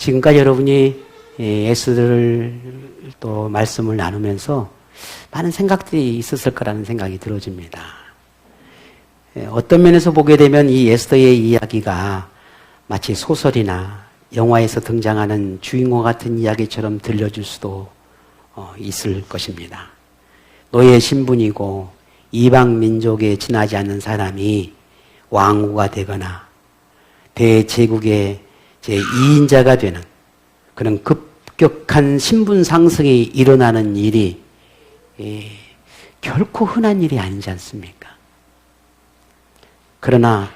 지금까지 여러분이 에스더를 또 말씀을 나누면서 많은 생각들이 있었을 거라는 생각이 들어집니다. 어떤 면에서 보게 되면 이 에스더의 이야기가 마치 소설이나 영화에서 등장하는 주인공 같은 이야기처럼 들려줄 수도 있을 것입니다. 노예 신분이고 이방 민족에 지나지 않는 사람이 왕후가 되거나 대제국의 제2인자가 되는 그런 급격한 신분 상승이 일어나는 일이 결코 흔한 일이 아니지 않습니까? 그러나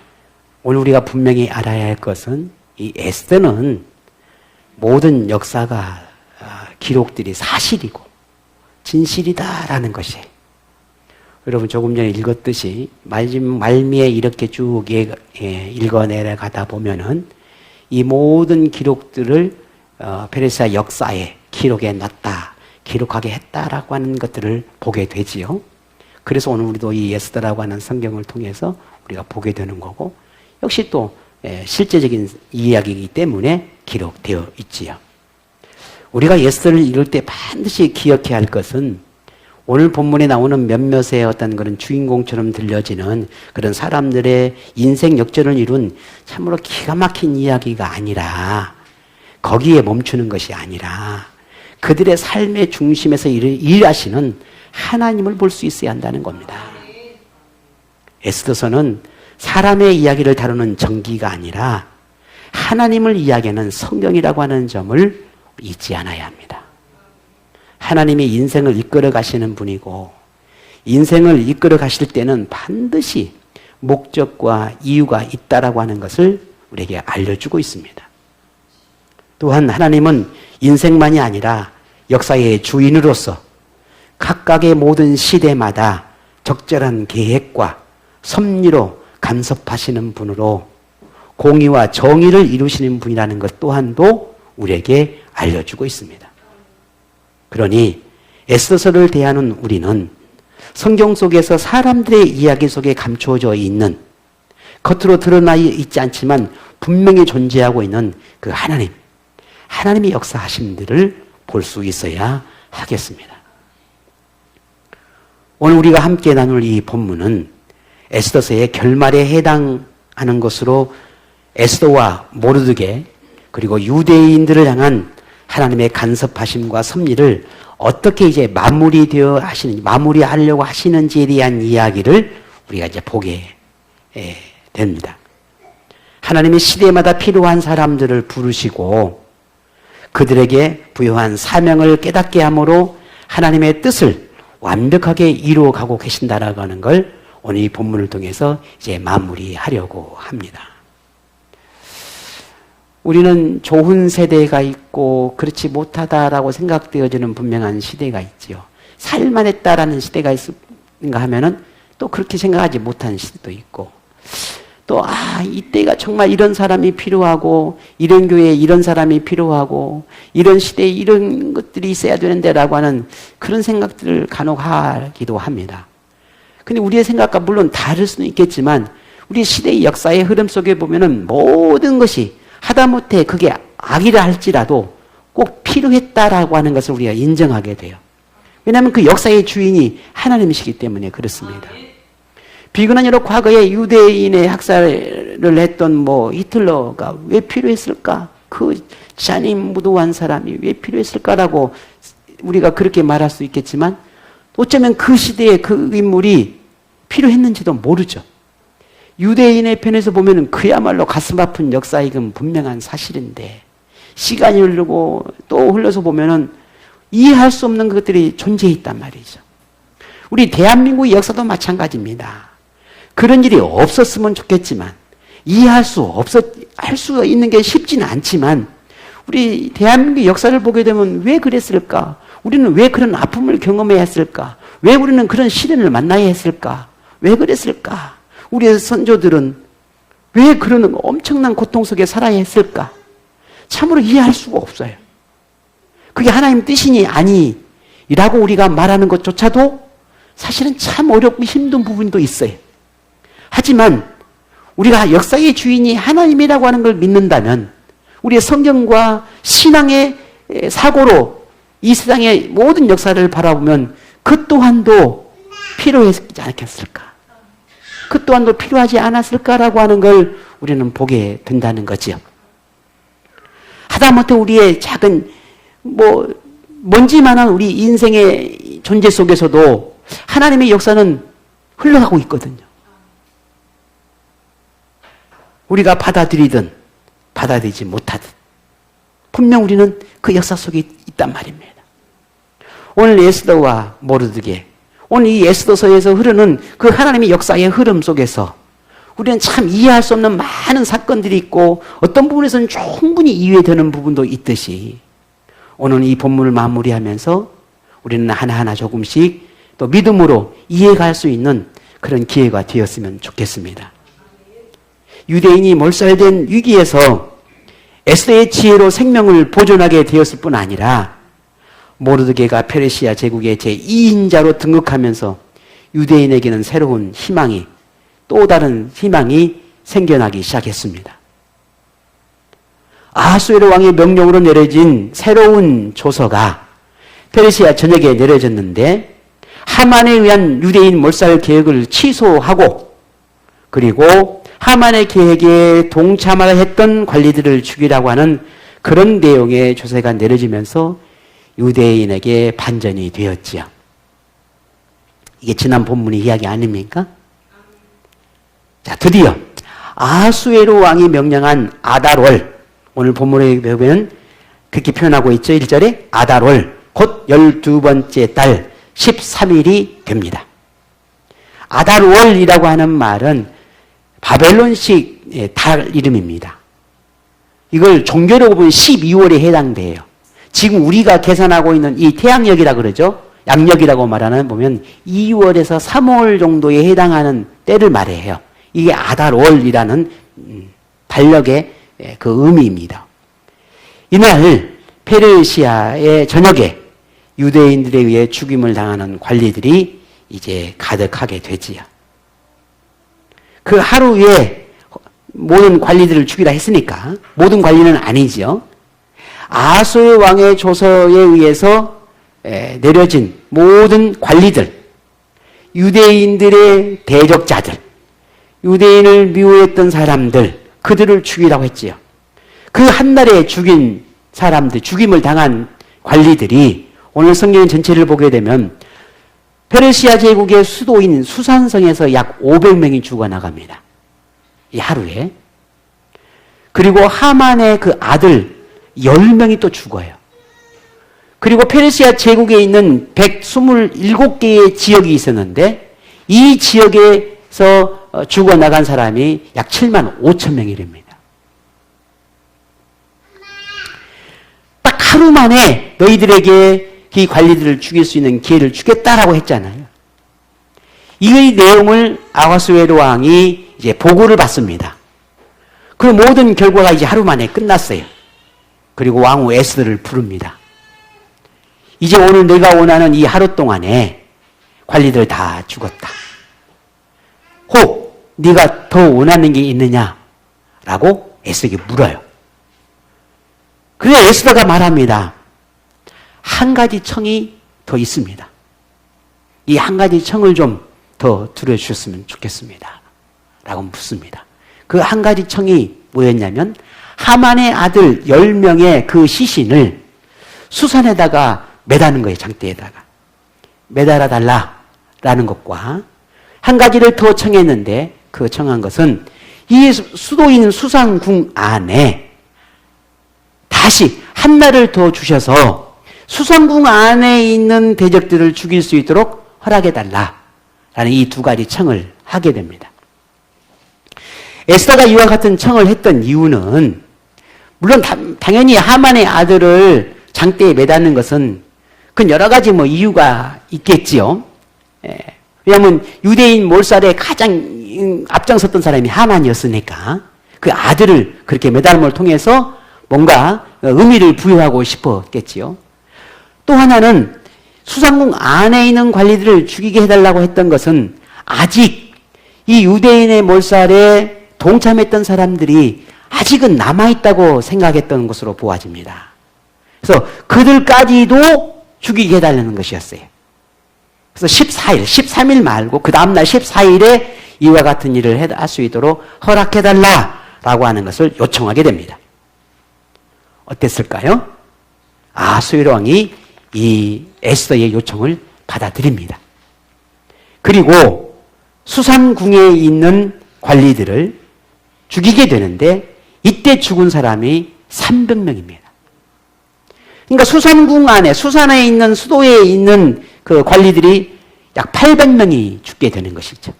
오늘 우리가 분명히 알아야 할 것은 이 에스더는 모든 역사가 기록들이 사실이고 진실이다라는 것이 여러분 조금 전에 읽었듯이 말미에 이렇게 쭉 읽어내려가다 보면은 이 모든 기록들을 페르시아 역사의 기록에 놨다, 기록하게 했다라고 하는 것들을 보게 되지요. 그래서 오늘 우리도 이 에스더라고 하는 성경을 통해서 우리가 보게 되는 거고 역시 또 실제적인 이야기이기 때문에 기록되어 있지요. 우리가 에스더를 읽을 때 반드시 기억해야 할 것은 오늘 본문에 나오는 몇몇의 어떤 그런 주인공처럼 들려지는 그런 사람들의 인생 역전을 이룬 참으로 기가 막힌 이야기가 아니라 거기에 멈추는 것이 아니라 그들의 삶의 중심에서 일하시는 하나님을 볼 수 있어야 한다는 겁니다. 에스더서는 사람의 이야기를 다루는 전기가 아니라 하나님을 이야기하는 성경이라고 하는 점을 잊지 않아야 합니다. 하나님이 인생을 이끌어 가시는 분이고 인생을 이끌어 가실 때는 반드시 목적과 이유가 있다라고 하는 것을 우리에게 알려주고 있습니다. 또한 하나님은 인생만이 아니라 역사의 주인으로서 각각의 모든 시대마다 적절한 계획과 섭리로 간섭하시는 분으로 공의와 정의를 이루시는 분이라는 것 또한도 우리에게 알려주고 있습니다. 그러니 에스더서를 대하는 우리는 성경 속에서 사람들의 이야기 속에 감추어져 있는 겉으로 드러나 있지 않지만 분명히 존재하고 있는 그 하나님의 역사하심들을 볼 수 있어야 하겠습니다. 오늘 우리가 함께 나눌 이 본문은 에스더서의 결말에 해당하는 것으로 에스더와 모르드게 그리고 유대인들을 향한 하나님의 간섭하심과 섭리를 어떻게 이제 마무리하려고 하시는지에 대한 이야기를 우리가 이제 보게 됩니다. 하나님의 시대마다 필요한 사람들을 부르시고 그들에게 부여한 사명을 깨닫게 함으로 하나님의 뜻을 완벽하게 이루어가고 계신다라고 하는 걸 오늘 이 본문을 통해서 이제 마무리하려고 합니다. 우리는 좋은 세대가 있고 그렇지 못하다라고 생각되어지는 분명한 시대가 있지요. 살만 했다라는 시대가 있는가 하면은 또 그렇게 생각하지 못하는 시대도 있고 또 이때가 정말 이런 사람이 필요하고 이런 교회에 이런 사람이 필요하고 이런 시대에 이런 것들이 있어야 되는데라고 하는 그런 생각들을 간혹 하기도 합니다. 근데 우리의 생각과 물론 다를 수는 있겠지만 우리 시대의 역사의 흐름 속에 보면은 모든 것이 하다못해 그게 악이라 할지라도 꼭 필요했다라고 하는 것을 우리가 인정하게 돼요. 왜냐하면 그 역사의 주인이 하나님이시기 때문에 그렇습니다. 비근한 여러 과거에 유대인의 학살을 했던 히틀러가 왜 필요했을까? 그 잔인무도한 사람이 왜 필요했을까라고 우리가 그렇게 말할 수 있겠지만 어쩌면 그 시대에 그 인물이 필요했는지도 모르죠. 유대인의 편에서 보면 그야말로 가슴 아픈 역사이금 분명한 사실인데 시간이 흐르고 또 흘러서 보면은 이해할 수 없는 것들이 존재했단 말이죠. 우리 대한민국의 역사도 마찬가지입니다. 그런 일이 없었으면 좋겠지만 이해할 수 있는 게 쉽지는 않지만 우리 대한민국의 역사를 보게 되면 왜 그랬을까? 우리는 왜 그런 아픔을 경험해야 했을까? 왜 우리는 그런 시련을 만나야 했을까? 왜 그랬을까? 우리의 선조들은 왜 그런 엄청난 고통 속에 살아야 했을까? 참으로 이해할 수가 없어요. 그게 하나님 뜻이니 아니라고 우리가 말하는 것조차도 사실은 참 어렵고 힘든 부분도 있어요. 하지만 우리가 역사의 주인이 하나님이라고 하는 걸 믿는다면 우리의 성경과 신앙의 사고로 이 세상의 모든 역사를 바라보면 그 또한도 필요했지 않겠을까? 그 또한도 필요하지 않았을까라고 하는 걸 우리는 보게 된다는 거지요. 하다못해 우리의 작은 먼지만한 우리 인생의 존재 속에서도 하나님의 역사는 흘러가고 있거든요. 우리가 받아들이든 받아들이지 못하든 분명 우리는 그 역사 속에 있단 말입니다. 오늘 에스더와 모르드게, 오늘 이 에스더서에서 흐르는 그 하나님의 역사의 흐름 속에서 우리는 참 이해할 수 없는 많은 사건들이 있고 어떤 부분에서는 충분히 이해되는 부분도 있듯이 오늘 이 본문을 마무리하면서 우리는 하나하나 조금씩 또 믿음으로 이해할 수 있는 그런 기회가 되었으면 좋겠습니다. 유대인이 몰살된 위기에서 에스더의 지혜로 생명을 보존하게 되었을 뿐 아니라 모르드게가 페르시아 제국의 제2인자로 등극하면서 유대인에게는 새로운 희망이, 또 다른 희망이 생겨나기 시작했습니다. 아하수에로 왕의 명령으로 내려진 새로운 조서가 페르시아 전역에 내려졌는데 하만에 의한 유대인 몰살 계획을 취소하고 그리고 하만의 계획에 동참하려 했던 관리들을 죽이라고 하는 그런 내용의 조서가 내려지면서 유대인에게 반전이 되었지요. 이게 지난 본문의 이야기 아닙니까? 자, 드디어 아하수에로 왕이 명령한 아달월, 오늘 본문에 보면 그렇게 표현하고 있죠. 1절에 아달월, 곧 12번째 달 13일이 됩니다. 아달월이라고 하는 말은 바벨론식 달 이름입니다. 이걸 종교로 보면 12월에 해당돼요. 지금 우리가 계산하고 있는 이 태양력이라고 그러죠. 양력이라고 말하는 보면 2월에서 3월 정도에 해당하는 때를 말해요. 이게 아달월이라는 달력의 그 의미입니다. 이날 페르시아의 전역에 유대인들에 의해 죽임을 당하는 관리들이 이제 가득하게 되지요. 그 하루에 모든 관리들을 죽이라 했으니까 모든 관리는 아니지요. 아하수의 왕의 조서에 의해서 내려진 모든 관리들, 유대인들의 대적자들, 유대인을 미워했던 사람들, 그들을 죽이라고 했지요. 그 한날에 죽인 사람들, 죽임을 당한 관리들이 오늘 성경 전체를 보게 되면 페르시아 제국의 수도인 수산성에서 약 500명이 죽어나갑니다. 이 하루에. 그리고 하만의 그 아들 10명이 또 죽어요. 그리고 페르시아 제국에 있는 127개의 지역이 있었는데 이 지역에서 죽어나간 사람이 약 7만 5천 명이랍니다. 딱 하루 만에 너희들에게 이 관리들을 죽일 수 있는 기회를 주겠다라고 했잖아요. 이 내용을 아하수에로 왕이 이제 보고를 받습니다. 그 모든 결과가 이제 하루 만에 끝났어요. 그리고 왕후 에스더를 부릅니다. 이제 오늘 내가 원하는 이 하루 동안에 관리들 다 죽었다. 혹 네가 더 원하는 게 있느냐라고 에스더에게 물어요. 그래서 에스더가 말합니다. 한 가지 청이 더 있습니다. 이 한 가지 청을 좀 더 들어주셨으면 좋겠습니다. 라고 묻습니다. 그 한 가지 청이 뭐였냐면 하만의 아들 10명의 그 시신을 수산에다가 매다는 거예요. 장대에다가. 매달아 달라라는 것과 한 가지를 더 청했는데 그 청한 것은 이 수도인 수산궁 안에 다시 한 날을 더 주셔서 수산궁 안에 있는 대적들을 죽일 수 있도록 허락해달라라는 이 두 가지 청을 하게 됩니다. 에스더가 이와 같은 청을 했던 이유는 물론 당연히 하만의 아들을 장대에 매다는 것은 그건 여러 가지 이유가 있겠지요. 왜냐하면 유대인 몰살에 가장 앞장섰던 사람이 하만이었으니까 그 아들을 그렇게 매달음을 통해서 뭔가 의미를 부여하고 싶었겠지요. 또 하나는 수산궁 안에 있는 관리들을 죽이게 해달라고 했던 것은 아직 이 유대인의 몰살에 동참했던 사람들이 아직은 남아있다고 생각했던 것으로 보아집니다. 그래서 그들까지도 죽이게 해달라는 것이었어요. 그래서 14일, 13일 말고 그 다음날 14일에 이와 같은 일을 할 수 있도록 허락해달라라고 하는 것을 요청하게 됩니다. 어땠을까요? 아수에로 왕이 이 에스더의 요청을 받아들입니다. 그리고 수산궁에 있는 관리들을 죽이게 되는데 이때 죽은 사람이 300명입니다. 그러니까 수산궁 안에, 수산에 있는 수도에 있는 그 관리들이 약 800명이 죽게 되는 것이죠.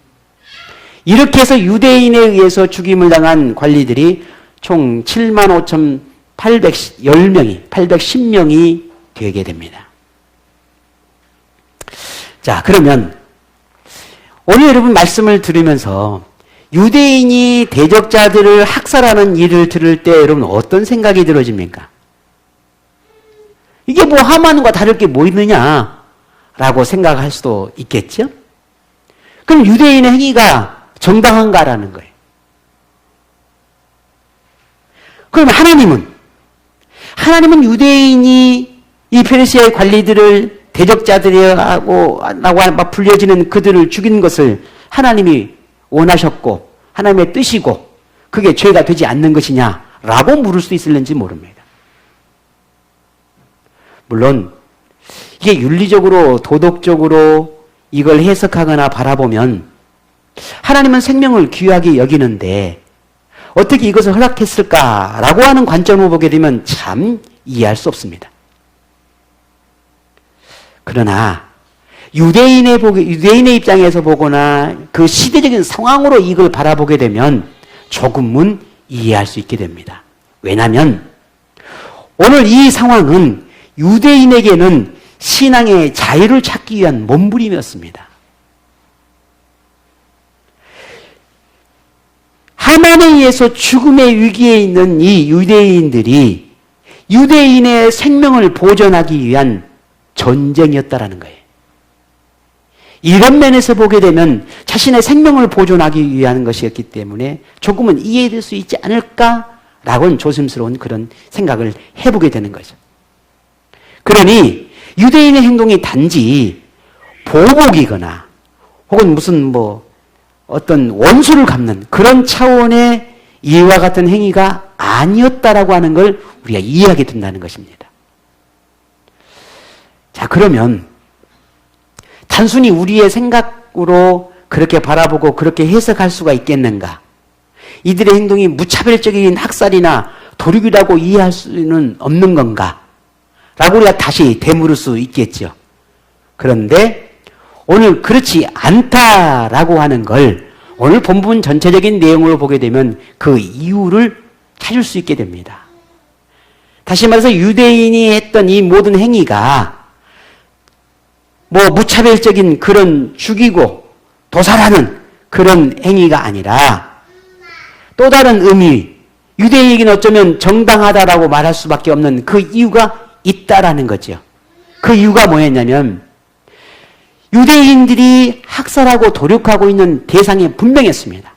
이렇게 해서 유대인에 의해서 죽임을 당한 관리들이 총 75,810명이, 810명이 되게 됩니다. 자, 그러면 오늘 여러분 말씀을 들으면서 유대인이 대적자들을 학살하는 일을 들을 때 여러분 어떤 생각이 들어집니까? 이게 뭐 하만과 다를 게 뭐 있느냐라고 생각할 수도 있겠죠? 그럼 유대인의 행위가 정당한가라는 거예요. 그럼 하나님은 유대인이 이 페르시아의 관리들을 대적자들이라고 불려지는 그들을 죽이는 것을 하나님이 원하셨고 하나님의 뜻이고 그게 죄가 되지 않는 것이냐라고 물을 수도 있을는지 모릅니다. 물론 이게 윤리적으로 도덕적으로 이걸 해석하거나 바라보면 하나님은 생명을 귀하게 여기는데 어떻게 이것을 허락했을까라고 하는 관점으로 보게 되면 참 이해할 수 없습니다. 그러나 유대인의 입장에서 보거나 그 시대적인 상황으로 이걸 바라보게 되면 조금은 이해할 수 있게 됩니다. 왜냐하면 오늘 이 상황은 유대인에게는 신앙의 자유를 찾기 위한 몸부림이었습니다. 하만에 의해서 죽음의 위기에 있는 이 유대인들이 유대인의 생명을 보존하기 위한 전쟁이었다라는 거예요. 이런 면에서 보게 되면 자신의 생명을 보존하기 위한 것이었기 때문에 조금은 이해될 수 있지 않을까라고는 조심스러운 그런 생각을 해보게 되는 거죠. 그러니 유대인의 행동이 단지 보복이거나 혹은 무슨 어떤 원수를 갚는 그런 차원의 이와 같은 행위가 아니었다라고 하는 걸 우리가 이해하게 된다는 것입니다. 자, 그러면 단순히 우리의 생각으로 그렇게 바라보고 그렇게 해석할 수가 있겠는가? 이들의 행동이 무차별적인 학살이나 도륙이라고 이해할 수는 없는 건가? 라고 우리가 다시 되물을 수 있겠죠. 그런데 오늘 그렇지 않다라고 하는 걸 오늘 본문 전체적인 내용으로 보게 되면 그 이유를 찾을 수 있게 됩니다. 다시 말해서 유대인이 했던 이 모든 행위가 무차별적인 그런 죽이고 도살하는 그런 행위가 아니라 또 다른 의미, 유대인에게는 어쩌면 정당하다라고 말할 수밖에 없는 그 이유가 있다라는 거죠. 그 이유가 뭐였냐면 유대인들이 학살하고 도륙하고 있는 대상이 분명했습니다.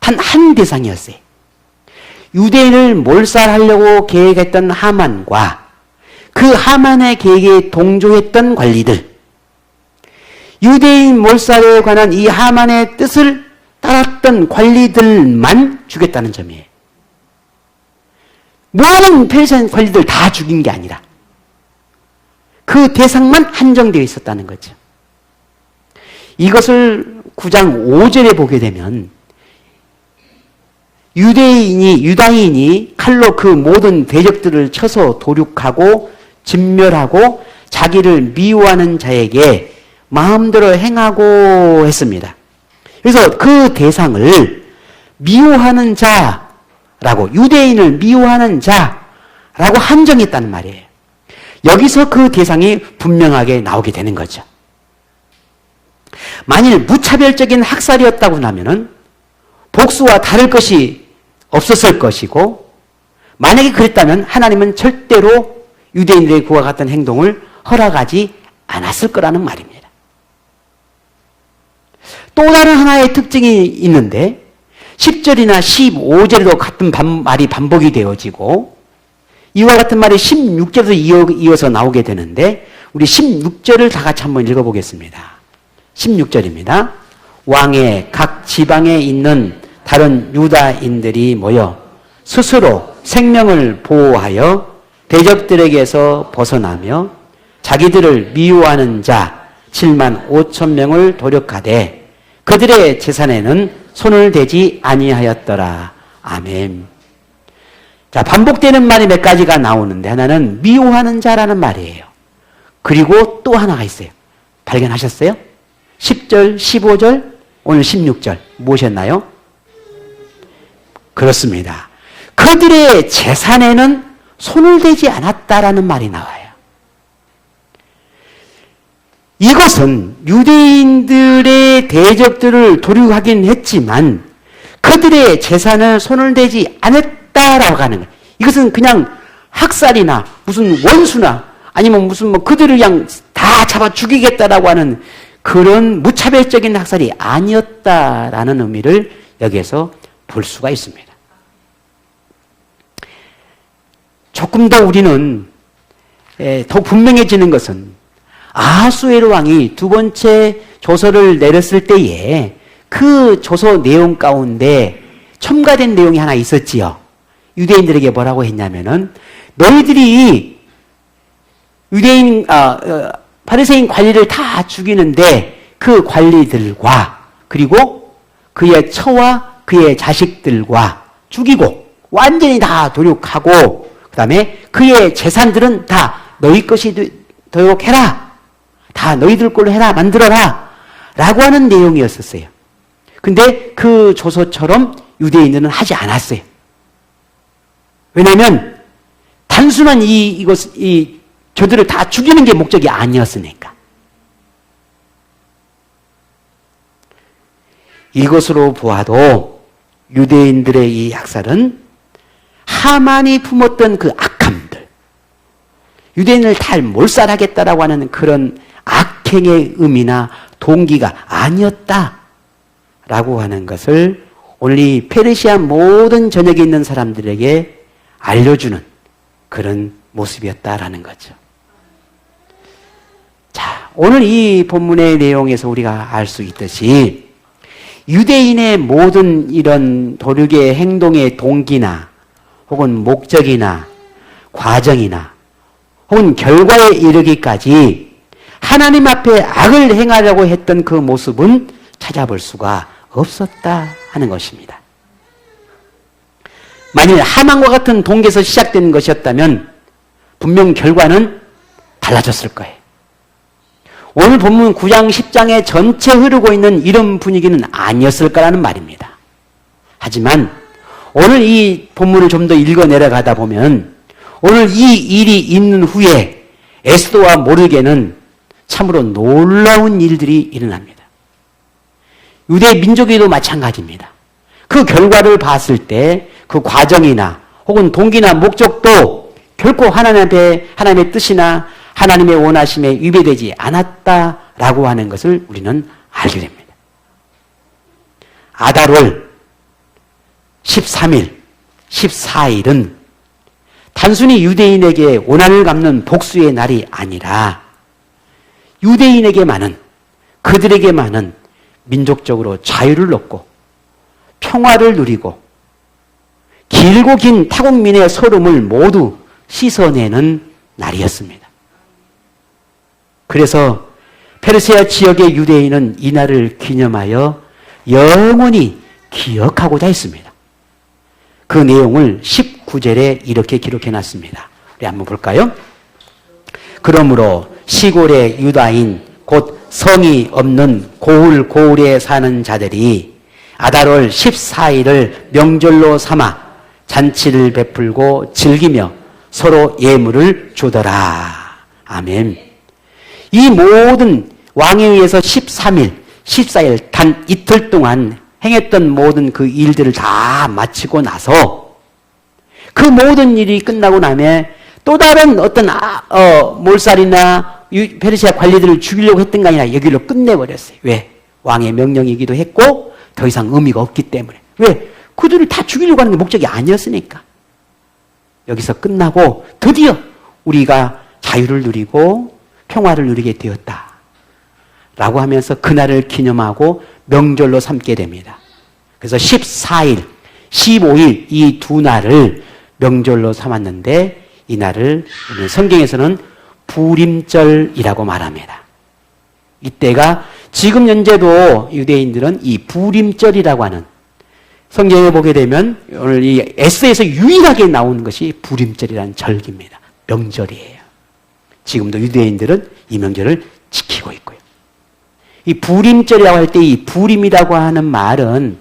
단 한 대상이었어요. 유대인을 몰살하려고 계획했던 하만과 그 하만의 계획에 동조했던 관리들, 유대인 몰살에 관한 이 하만의 뜻을 따랐던 관리들만 죽였다는 점이에요. 모든 페르시아 관리들 다 죽인 게 아니라 그 대상만 한정되어 있었다는 거죠. 이것을 9장 5절에 보게 되면 유다인이 칼로 그 모든 대적들을 쳐서 도륙하고 진멸하고 자기를 미워하는 자에게 마음대로 행하고 했습니다. 그래서 그 대상을 미워하는 자라고, 유대인을 미워하는 자라고 한정했다는 말이에요. 여기서 그 대상이 분명하게 나오게 되는 거죠. 만일 무차별적인 학살이었다고 하면은 복수와 다를 것이 없었을 것이고, 만약에 그랬다면 하나님은 절대로 유대인들의 그와 같은 행동을 허락하지 않았을 거라는 말입니다. 또 다른 하나의 특징이 있는데, 10절이나 15절에도 같은 말이 반복이 되어지고 이와 같은 말이 16절에도 이어서 나오게 되는데 우리 16절을 다 같이 한번 읽어보겠습니다. 16절입니다. 왕의 각 지방에 있는 다른 유다인들이 모여 스스로 생명을 보호하여 대적들에게서 벗어나며 자기들을 미워하는 자 7만 5천 명을 도력하되 그들의 재산에는 손을 대지 아니하였더라. 아멘. 자, 반복되는 말이 몇 가지가 나오는데 하나는 미워하는 자라는 말이에요. 그리고 또 하나가 있어요. 발견하셨어요? 10절, 15절, 오늘 16절 무엇이었나요? 그렇습니다. 그들의 재산에는 손을 대지 않았다라는 말이 나와요. 이것은 유대인들의 대적들을 도륙하긴 했지만 그들의 재산을 손을 대지 않았다라고 하는 거예요. 이것은 그냥 학살이나 무슨 원수나 아니면 무슨 그들을 그냥 다 잡아 죽이겠다라고 하는 그런 무차별적인 학살이 아니었다라는 의미를 여기에서 볼 수가 있습니다. 조금 더 우리는 더 분명해지는 것은 아하수에로 왕이 두 번째 조서를 내렸을 때에 그 조서 내용 가운데 첨가된 내용이 하나 있었지요. 유대인들에게 뭐라고 했냐면은 너희들이 바리새인 관리를 다 죽이는데 그 관리들과 그리고 그의 처와 그의 자식들과 죽이고 완전히 다 도륙하고 그 다음에 그의 재산들은 다 너희 것이 되도록 해라. 다 너희들 걸로 해라. 만들어라. 라고 하는 내용이었었어요. 근데 그 조서처럼 유대인들은 하지 않았어요. 왜냐하면 단순한 저들을 다 죽이는 게 목적이 아니었으니까. 이것으로 보아도 유대인들의 이 학살은 하만이 품었던 그 악함들, 유대인을 다 몰살하겠다라고 하는 그런 악행의 의미나 동기가 아니었다라고 하는 것을 오늘 이 페르시아 모든 전역에 있는 사람들에게 알려주는 그런 모습이었다라는 거죠. 자, 오늘 이 본문의 내용에서 우리가 알 수 있듯이 유대인의 모든 이런 도륙의 행동의 동기나 혹은 목적이나 과정이나 혹은 결과에 이르기까지 하나님 앞에 악을 행하려고 했던 그 모습은 찾아볼 수가 없었다 하는 것입니다. 만일 하만과 같은 동기에서 시작된 것이었다면 분명 결과는 달라졌을 거예요. 오늘 본문 9장 10장에 전체 흐르고 있는 이런 분위기는 아니었을 거라는 말입니다. 하지만 오늘 이 본문을 좀 더 읽어 내려가다 보면 오늘 이 일이 있는 후에 에스더와 모르게는 참으로 놀라운 일들이 일어납니다. 유대 민족에도 마찬가지입니다. 그 결과를 봤을 때 그 과정이나 혹은 동기나 목적도 결코 하나님의 뜻이나 하나님의 원하심에 위배되지 않았다라고 하는 것을 우리는 알게 됩니다. 아달월 13일, 14일은 단순히 유대인에게 원한을 갚는 복수의 날이 아니라 유대인에게만은 그들에게만은 민족적으로 자유를 얻고 평화를 누리고 길고 긴 타국민의 소름을 모두 씻어내는 날이었습니다. 그래서 페르시아 지역의 유대인은 이 날을 기념하여 영원히 기억하고자 했습니다. 그 내용을 19절에 이렇게 기록해 놨습니다. 우리 한번 볼까요? 그러므로 시골의 유다인 곧 성이 없는 고울에 사는 자들이 아달월 14일을 명절로 삼아 잔치를 베풀고 즐기며 서로 예물을 주더라. 아멘. 이 모든 왕에 의해서 13일, 14일 단 이틀 동안 행했던 모든 그 일들을 다 마치고 나서 그 모든 일이 끝나고 나면 또 다른 어떤 몰살이나 페르시아 관리들을 죽이려고 했던 게 아니라 여기로 끝내버렸어요. 왜? 왕의 명령이기도 했고 더 이상 의미가 없기 때문에 왜? 그들을 다 죽이려고 하는 게 목적이 아니었으니까. 여기서 끝나고 드디어 우리가 자유를 누리고 평화를 누리게 되었다. 라고 하면서 그날을 기념하고 명절로 삼게 됩니다. 그래서 14일, 15일 이 두 날을 명절로 삼았는데 이 날을 성경에서는 부림절이라고 말합니다. 이때가 지금 현재도 유대인들은 이 부림절이라고 하는 성경에 보게 되면 오늘 이 에스에서 유일하게 나오는 것이 부림절이라는 절기입니다. 명절이에요. 지금도 유대인들은 이 명절을 지키고 있고요. 이 부림절이라고 할 때 이 부림이라고 하는 말은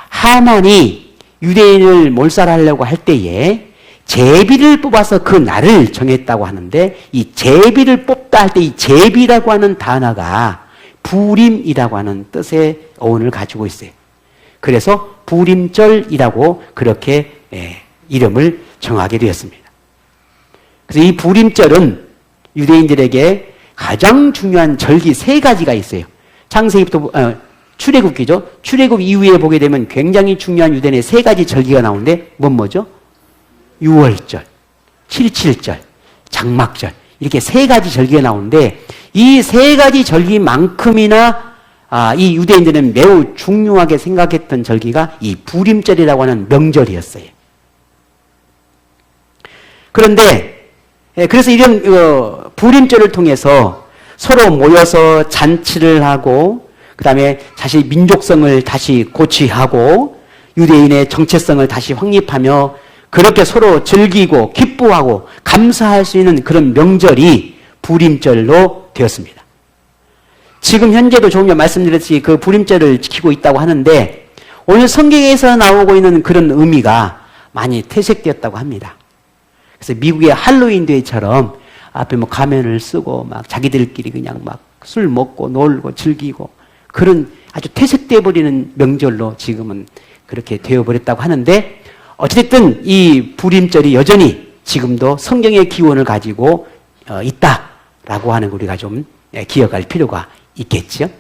하만이 유대인을 몰살하려고 할 때에 제비를 뽑아서 그 날을 정했다고 하는데 이 제비를 뽑다 할 때 이 제비라고 하는 단어가 부림이라고 하는 뜻의 어원을 가지고 있어요. 그래서 부림절이라고 그렇게 이름을 정하게 되었습니다. 그래서 이 부림절은 유대인들에게 가장 중요한 절기 3가지가 있어요. 창세기부터 출애굽기죠. 출애굽 이후에 보게 되면 굉장히 중요한 유대인의 3가지 절기가 나오는데 뭐죠? 유월절, 칠칠절, 장막절 이렇게 3가지 절기가 나오는데 이 3가지 절기만큼이나 이 유대인들은 매우 중요하게 생각했던 절기가 이 부림절이라고 하는 명절이었어요. 그런데 그래서 이런 부림절을 통해서 서로 모여서 잔치를 하고 그 다음에 자신의 민족성을 다시 고취하고 유대인의 정체성을 다시 확립하며 그렇게 서로 즐기고 기뻐하고 감사할 수 있는 그런 명절이 부림절로 되었습니다. 지금 현재도 조금 전에 말씀드렸듯이 그 부림절을 지키고 있다고 하는데 오늘 성경에서 나오고 있는 그런 의미가 많이 퇴색되었다고 합니다. 그래서 미국의 할로윈데이처럼 앞에 뭐 가면을 쓰고 막 자기들끼리 그냥 막 술 먹고 놀고 즐기고 그런 아주 퇴색되어 버리는 명절로 지금은 그렇게 되어버렸다고 하는데 어쨌든 이 부림절이 여전히 지금도 성경의 기원을 가지고 있다라고 하는 거 우리가 좀 기억할 필요가 있겠죠.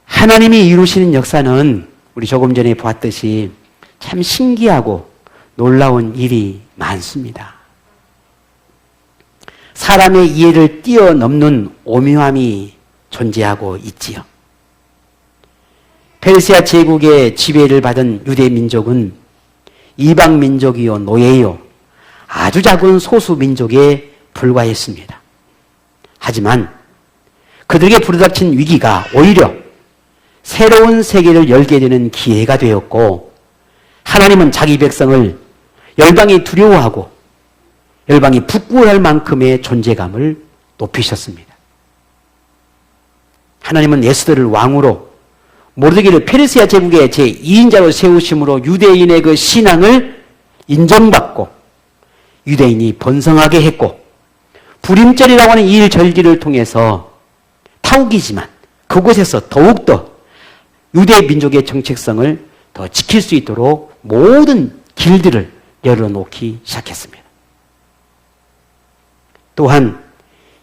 하나님이 이루시는 역사는 우리 조금 전에 보았듯이 참 신기하고 놀라운 일이 많습니다. 사람의 이해를 뛰어넘는 오묘함이 존재하고 있지요. 페르시아 제국의 지배를 받은 유대 민족은 이방 민족이요 노예요 아주 작은 소수 민족에 불과했습니다. 하지만 그들에게 부르닥친 위기가 오히려 새로운 세계를 열게 되는 기회가 되었고 하나님은 자기 백성을 열방이 두려워하고 열방이 부끄러워할 만큼의 존재감을 높이셨습니다. 하나님은 에스더를 왕으로 모르드게를 페르시아 제국의 제2인자로 세우심으로 유대인의 그 신앙을 인정받고 유대인이 번성하게 했고 부림절이라고 하는 이 절기를 통해서 타국이지만 그곳에서 더욱더 유대 민족의 정체성을 더 지킬 수 있도록 모든 길들을 열어놓기 시작했습니다. 또한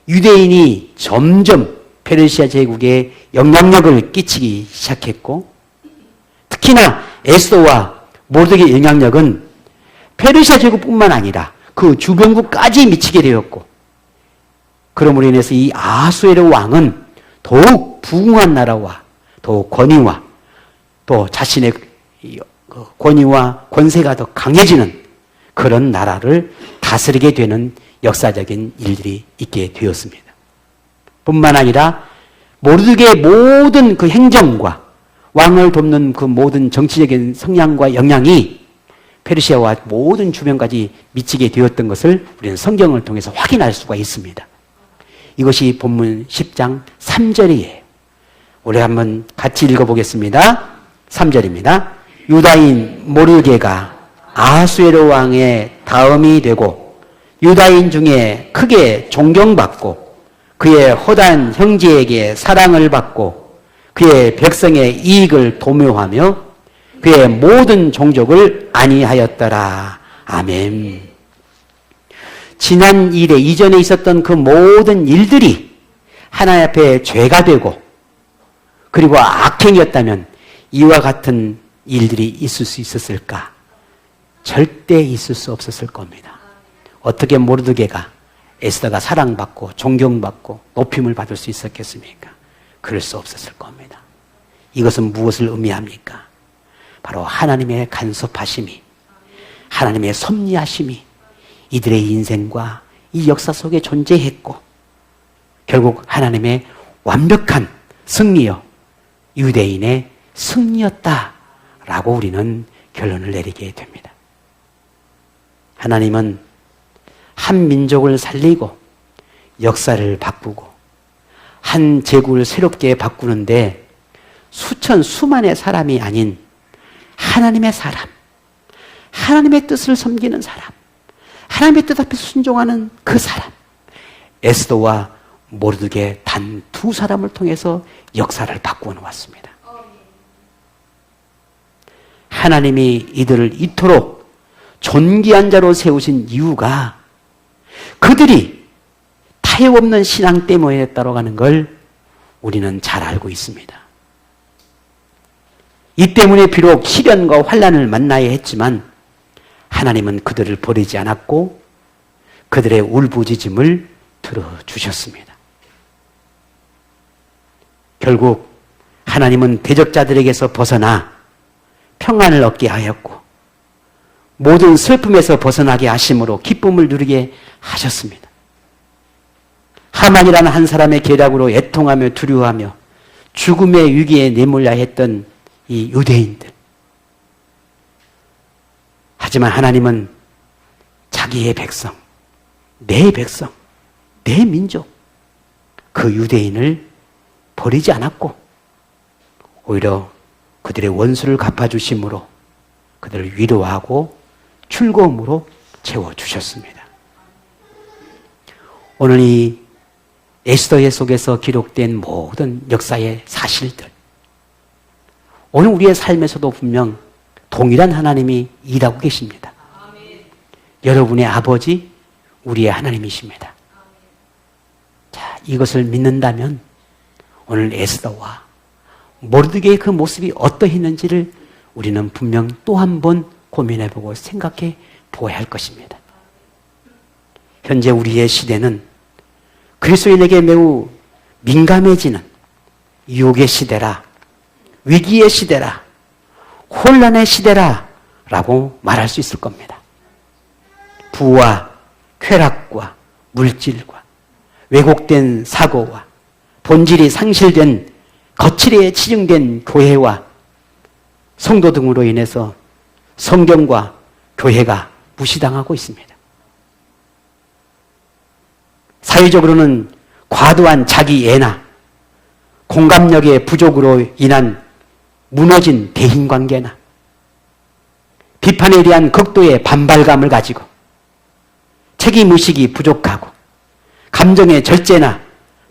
유대인이 점점 페르시아 제국에 영향력을 끼치기 시작했고 특히나 에스더와 모르드게의 영향력은 페르시아 제국뿐만 아니라 그 주변국까지 미치게 되었고 그러므로 인해서 이 아하수에르 왕은 더욱 부흥한 나라와 더욱 권위와 또 자신의 권위와 권세가 더 강해지는 그런 나라를 다스리게 되는 역사적인 일들이 있게 되었습니다. 뿐만 아니라 모르드게의 모든 그 행정과 왕을 돕는 그 모든 정치적인 성향과 영향이 페르시아와 모든 주변까지 미치게 되었던 것을 우리는 성경을 통해서 확인할 수가 있습니다. 이것이 본문 10장 3절이에요. 우리 한번 같이 읽어보겠습니다. 3절입니다. 유다인 모르드게가 아하수에르 왕의 다음이 되고 유다인 중에 크게 존경받고 그의 허다한 형제에게 사랑을 받고 그의 백성의 이익을 도모하며 그의 모든 종족을 안위하였더라. 아멘. 지난 일에 이전에 있었던 그 모든 일들이 하나님 앞에 죄가 되고 그리고 악행이었다면 이와 같은 일들이 있을 수 있었을까? 절대 있을 수 없었을 겁니다. 어떻게 모르드게가 에스더가 사랑받고 존경받고 높임을 받을 수 있었겠습니까? 그럴 수 없었을 겁니다. 이것은 무엇을 의미합니까? 바로 하나님의 간섭하심이, 하나님의 섭리하심이 이들의 인생과 이 역사 속에 존재했고 결국 하나님의 완벽한 승리여 유대인의 승리였다라고 우리는 결론을 내리게 됩니다. 하나님은 한 민족을 살리고 역사를 바꾸고 한 제국을 새롭게 바꾸는데 수만의 사람이 아닌 하나님의 사람, 하나님의 뜻을 섬기는 사람, 하나님의 뜻 앞에 순종하는 그 사람, 에스더와 모르드게 단 두 사람을 통해서 역사를 바꾸어 놓았습니다. 하나님이 이들을 이토록 존귀한 자로 세우신 이유가 그들이 타협없는 신앙 때문이었다고 하는 걸 우리는 잘 알고 있습니다. 이 때문에 비록 시련과 환난을 만나야 했지만 하나님은 그들을 버리지 않았고 그들의 울부짖음을 들어주셨습니다. 결국 하나님은 대적자들에게서 벗어나 평안을 얻게 하였고 모든 슬픔에서 벗어나게 하심으로 기쁨을 누리게 하셨습니다. 하만이라는 한 사람의 계략으로 애통하며 두려워하며 죽음의 위기에 내몰려 했던 이 유대인들. 하지만 하나님은 자기의 백성, 내 민족, 그 유대인을 버리지 않았고 오히려 그들의 원수를 갚아주심으로 그들을 위로하고 즐거움으로 채워주셨습니다. 오늘 이 에스더의 속에서 기록된 모든 역사의 사실들, 오늘 우리의 삶에서도 분명 동일한 하나님이 일하고 계십니다. 여러분의 아버지, 우리의 하나님이십니다. 자, 이것을 믿는다면 오늘 에스더와 모르드게의 그 모습이 어떠했는지를 우리는 분명 또 한 번 고민해보고 생각해 보아야 할 것입니다. 현재 우리의 시대는 그리스도인에게 매우 민감해지는 유혹의 시대라, 위기의 시대라, 혼란의 시대라 라고 말할 수 있을 겁니다. 부와 쾌락과 물질과 왜곡된 사고와 본질이 상실된 거칠에 치중된 교회와 성도 등으로 인해서 성경과 교회가 무시당하고 있습니다. 사회적으로는 과도한 자기애나 공감력의 부족으로 인한 무너진 대인관계나 비판에 대한 극도의 반발감을 가지고 책임의식이 부족하고 감정의 절제나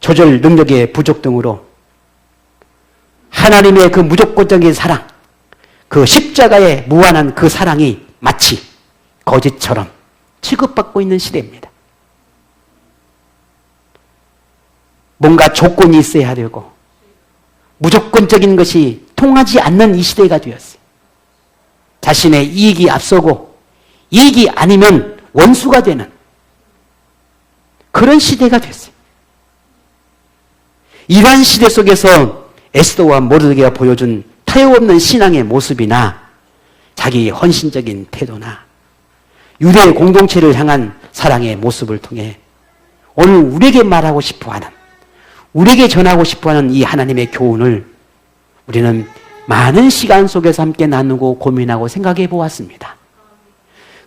조절 능력의 부족 등으로 하나님의 그 무조건적인 사랑, 그 십자가의 무한한 그 사랑이 마치 거짓처럼 취급받고 있는 시대입니다. 뭔가 조건이 있어야 되고 무조건적인 것이 통하지 않는 이 시대가 되었어요. 자신의 이익이 앞서고 이익이 아니면 원수가 되는 그런 시대가 됐어요. 이러한 시대 속에서 에스더와 모르드게가 보여준 타협없는 신앙의 모습이나 자기의 헌신적인 태도나 유대 공동체를 향한 사랑의 모습을 통해 오늘 우리에게 말하고 싶어하는, 우리에게 전하고 싶어하는 이 하나님의 교훈을 우리는 많은 시간 속에서 함께 나누고 고민하고 생각해 보았습니다.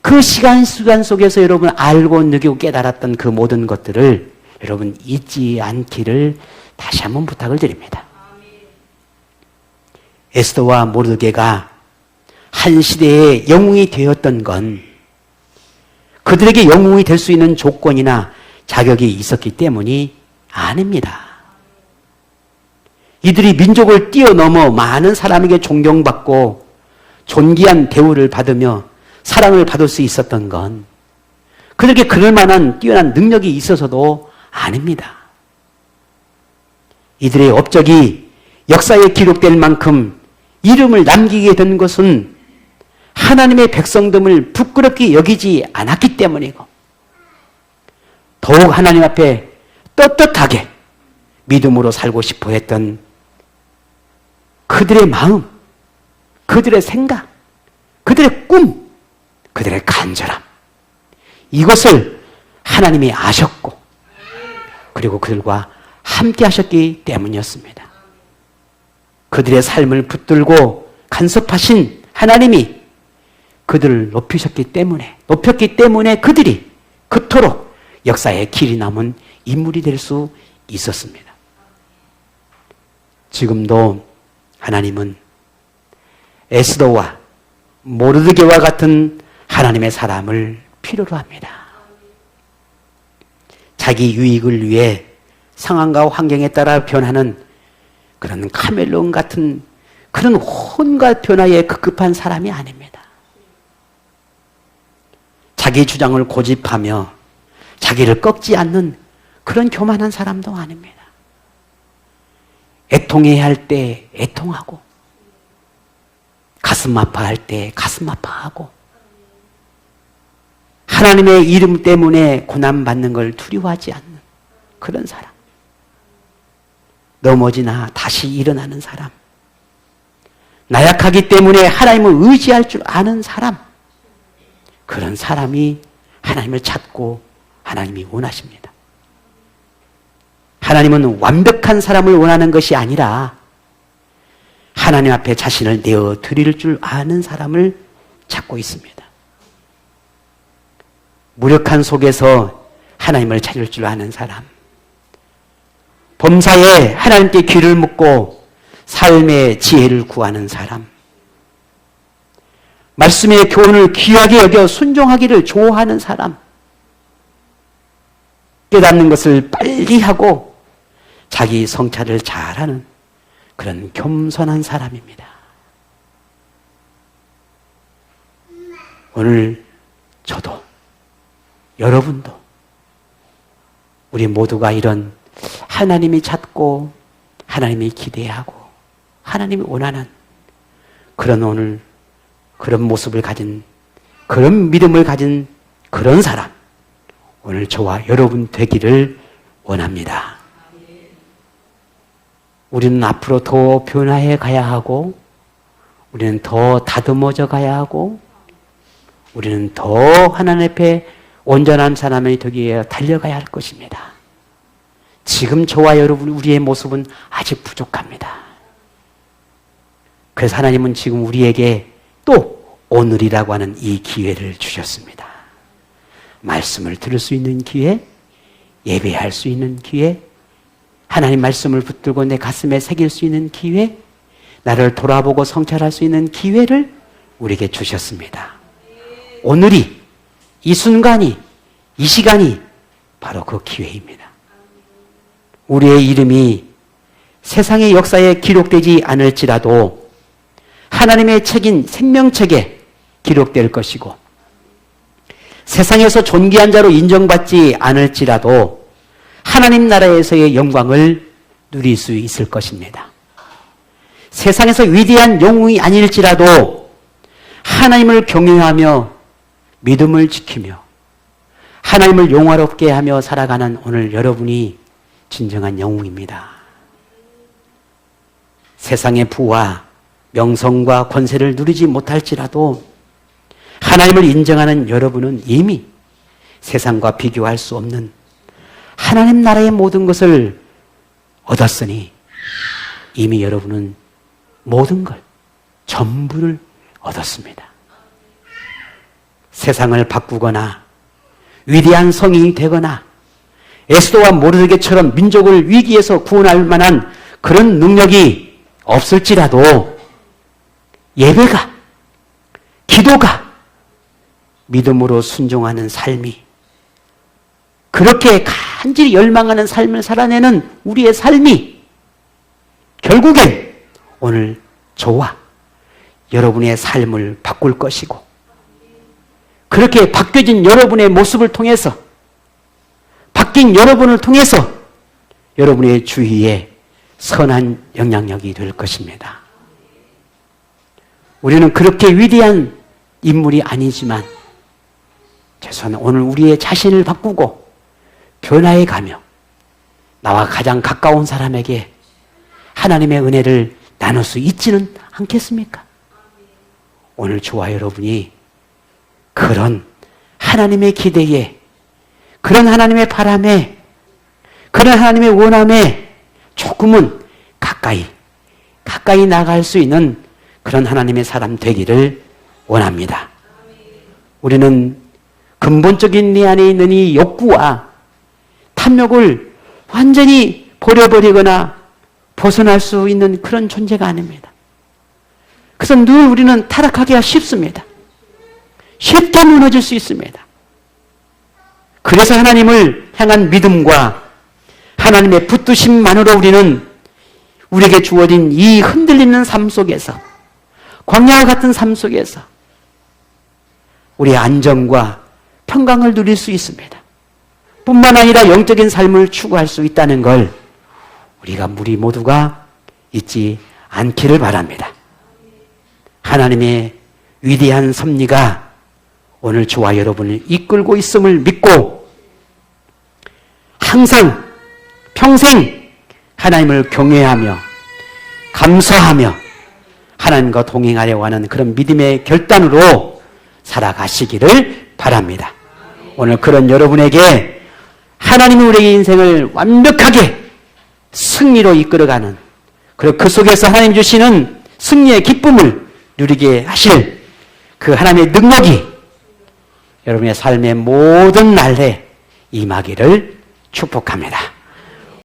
그 시간 속에서 여러분 알고 느끼고 깨달았던 그 모든 것들을 여러분 잊지 않기를 다시 한번 부탁을 드립니다. 에스더와 모르드게가 한 시대의 영웅이 되었던 건 그들에게 영웅이 될 수 있는 조건이나 자격이 있었기 때문이 아닙니다. 이들이 민족을 뛰어넘어 많은 사람에게 존경받고 존귀한 대우를 받으며 사랑을 받을 수 있었던 건 그들에게 그럴 만한 뛰어난 능력이 있어서도 아닙니다. 이들의 업적이 역사에 기록될 만큼 이름을 남기게 된 것은 하나님의 백성됨을 부끄럽게 여기지 않았기 때문이고 더욱 하나님 앞에 떳떳하게 믿음으로 살고 싶어 했던 그들의 마음, 그들의 생각, 그들의 꿈, 그들의 간절함, 이것을 하나님이 아셨고 그리고 그들과 함께 하셨기 때문이었습니다. 그들의 삶을 붙들고 간섭하신 하나님이 그들을 높이셨기 때문에 그들이 그토록 역사에 길이 남은 인물이 될 수 있었습니다. 지금도 하나님은 에스더와 모르드게와 같은 하나님의 사람을 필요로 합니다. 자기 유익을 위해 상황과 환경에 따라 변하는 그런 카멜레온 같은 그런 온갖 변화에 급급한 사람이 아닙니다. 자기 주장을 고집하며 자기를 꺾지 않는 그런 교만한 사람도 아닙니다. 애통해야 할 때 애통하고 가슴 아파할 때 가슴 아파하고 하나님의 이름 때문에 고난받는 걸 두려워하지 않는 그런 사람, 넘어지나 다시 일어나는 사람, 나약하기 때문에 하나님을 의지할 줄 아는 사람, 그런 사람이 하나님을 찾고 하나님이 원하십니다. 하나님은 완벽한 사람을 원하는 것이 아니라 하나님 앞에 자신을 내어 드릴 줄 아는 사람을 찾고 있습니다. 무력한 속에서 하나님을 찾을 줄 아는 사람, 범사에 하나님께 귀를 묻고 삶의 지혜를 구하는 사람, 말씀의 교훈을 귀하게 여겨 순종하기를 좋아하는 사람, 깨닫는 것을 빨리 하고 자기 성찰을 잘하는 그런 겸손한 사람입니다. 오늘 저도 여러분도 우리 모두가 이런 하나님이 찾고 하나님이 기대하고 하나님이 원하는 그런 오늘 그런 모습을 가진 그런 믿음을 가진 그런 사람 오늘 저와 여러분 되기를 원합니다. 우리는 앞으로 더 변화해 가야 하고 우리는 더 다듬어져 가야 하고 우리는 더 하나님 앞에 온전한 사람이 되기 위해 달려가야 할 것입니다. 지금 저와 여러분 우리의 모습은 아직 부족합니다. 그래서 하나님은 지금 우리에게 또 오늘이라고 하는 이 기회를 주셨습니다. 말씀을 들을 수 있는 기회, 예배할 수 있는 기회, 하나님 말씀을 붙들고 내 가슴에 새길 수 있는 기회, 나를 돌아보고 성찰할 수 있는 기회를 우리에게 주셨습니다. 오늘이, 이 순간이, 이 시간이 바로 그 기회입니다. 우리의 이름이 세상의 역사에 기록되지 않을지라도 하나님의 책인 생명책에 기록될 것이고 세상에서 존귀한 자로 인정받지 않을지라도 하나님 나라에서의 영광을 누릴 수 있을 것입니다. 세상에서 위대한 영웅이 아닐지라도 하나님을 경외하며 믿음을 지키며 하나님을 영화롭게 하며 살아가는 오늘 여러분이 진정한 영웅입니다. 세상의 부와 명성과 권세를 누리지 못할지라도 하나님을 인정하는 여러분은 이미 세상과 비교할 수 없는 하나님 나라의 모든 것을 얻었으니 이미 여러분은 모든 걸, 전부를 얻었습니다. 세상을 바꾸거나 위대한 성인이 되거나 에스더와 모르드게처럼 민족을 위기에서 구원할 만한 그런 능력이 없을지라도 예배가, 기도가, 믿음으로 순종하는 삶이 그렇게 간절히 열망하는 삶을 살아내는 우리의 삶이 결국엔 오늘 저와 여러분의 삶을 바꿀 것이고 그렇게 바뀌어진 여러분의 모습을 통해서 바뀐 여러분을 통해서 여러분의 주위에 선한 영향력이 될 것입니다. 우리는 그렇게 위대한 인물이 아니지만 최소한 오늘 우리의 자신을 바꾸고 변화해 가며 나와 가장 가까운 사람에게 하나님의 은혜를 나눌 수 있지는 않겠습니까? 오늘 저와 여러분이 그런 하나님의 기대에, 그런 하나님의 바람에, 그런 하나님의 원함에 조금은 가까이 나갈 수 있는 그런 하나님의 사람 되기를 원합니다. 우리는 근본적인 내 안에 있는 이 욕구와 탐욕을 완전히 버려버리거나 벗어날 수 있는 그런 존재가 아닙니다. 그래서 늘 우리는 타락하기가 쉽습니다. 쉽게 무너질 수 있습니다. 그래서 하나님을 향한 믿음과 하나님의 붙드심만으로 우리는 우리에게 주어진 이 흔들리는 삶 속에서, 광야와 같은 삶 속에서 우리의 안정과 평강을 누릴 수 있습니다. 뿐만 아니라 영적인 삶을 추구할 수 있다는 걸 우리 모두가 잊지 않기를 바랍니다. 하나님의 위대한 섭리가 오늘 저와 여러분을 이끌고 있음을 믿고 항상 평생 하나님을 경외하며 감사하며 하나님과 동행하려고 하는 그런 믿음의 결단으로 살아가시기를 바랍니다. 오늘 그런 여러분에게 하나님이 우리의 인생을 완벽하게 승리로 이끌어가는, 그리고 그 속에서 하나님 주시는 승리의 기쁨을 누리게 하실 그 하나님의 능력이 여러분의 삶의 모든 날에 임하기를 축복합니다.